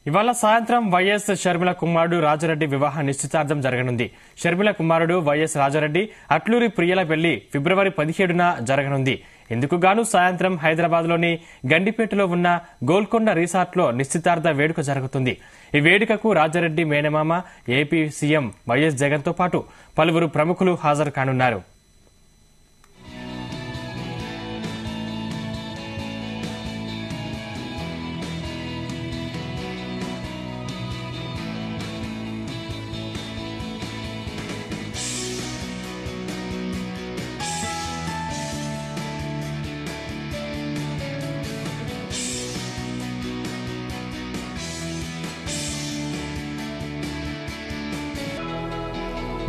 ఇవాళ సాయంత్రం వైఎస్ షర్మిల కుమారుడు రాజారెడ్డి వివాహ నిశ్చితార్థం జరగనుంది. షర్మిల కుమారుడు వైఎస్ రాజారెడ్డి అట్లూరి ప్రియల పెళ్లి ఫిబ్రవరి 17న జరగనుంది. ఇందుకు గాను సాయంత్రం హైదరాబాద్ లోని గండిపేటలో ఉన్న గోల్కొండ రిసార్ట్ లో నిశ్చితార్థ వేడుక జరుగుతుంది. ఈ వేడుకకు రాజారెడ్డి మేనమామ, ఏపీ సీఎం వైఎస్ జగన్ తో పాటు పలువురు ప్రముఖులు హాజరు కానున్నారు.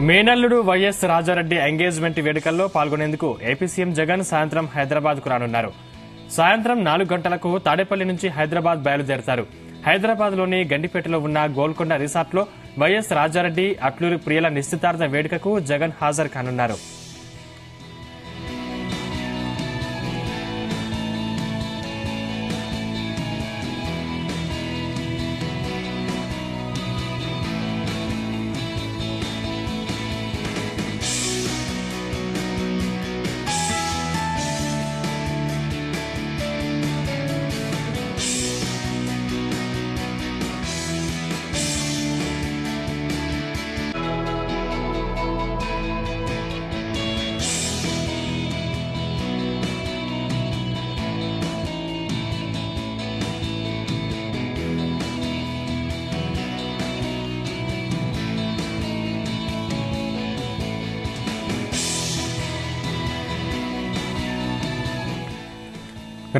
మేనల్లుడు వైఎస్ రాజారెడ్డి ఎంగేజ్మెంట్ వేడుకల్లో పాల్గొనేందుకు ఏపీ సీఎం జగన్ సాయంత్రం హైదరాబాద్ కు రానున్నారు. సాయంత్రం 4 గంటలకు తాడేపల్లి నుంచి హైదరాబాద్ బయలుదేరతారు. హైదరాబాద్ లోని గండిపేటలో ఉన్న గోల్కొండ రిసార్ట్ లో వైఎస్ రాజారెడ్డి అట్లూరి ప్రియల నిశ్చితార్థ వేడుకకు జగన్ హాజరు కానున్నారు.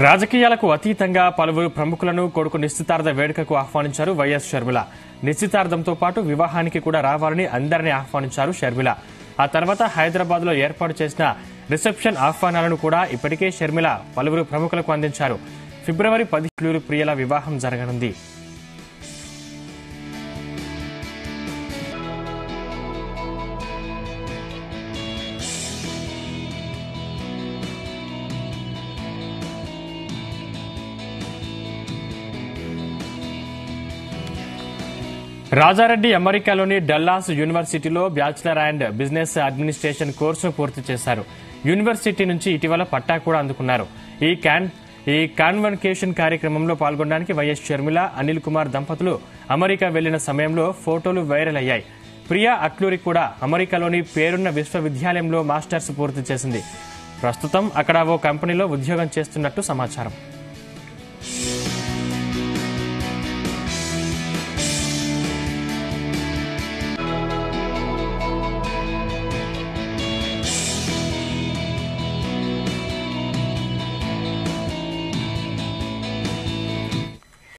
రాజకీయాలకు అతీతంగా పలువురు ప్రముఖులను కొడుకు నిశ్చితార్థ వేడుకకు ఆహ్వానించారు వైఎస్ షర్మిల. నిశ్చితార్థంతో పాటు వివాహానికి కూడా రావాలని అందరినీ ఆహ్వానించారు షర్మిల. ఆ తర్వాత హైదరాబాద్ లో ఏర్పాటు చేసిన రిసెప్షన్ ఆహ్వానాలను కూడా ఇప్పటికే షర్మిల పలువురు ప్రముఖులకు అందించారు. ఫిబ్రవరి 17 ప్రియల వివాహం జరగనుంది. రాజారెడ్డి అమెరికాలోని డల్లాస్ యూనివర్సిటీలో బ్యాచిలర్ అండ్ బిజినెస్ అడ్మినిస్ట్రేషన్ కోర్సును పూర్తి చేశారు. యూనివర్సిటీ నుంచి ఇటీవల పట్టా కూడా అందుకున్నారు. ఈ కాన్వకేషన్ కార్యక్రమంలో పాల్గొనడానికి వైఎస్ షర్మిల, అనిల్ కుమార్ దంపతులు అమెరికా వెళ్లిన సమయంలో ఫోటోలు వైరల్ అయ్యాయి. ప్రియా అట్లూరి కూడా అమెరికాలోని పేరున్న విశ్వవిద్యాలయంలో మాస్టర్స్ పూర్తి చేసింది. ప్రస్తుతం అక్కడ ఓ కంపెనీలో ఉద్యోగం చేస్తున్నట్టు సమాచారం.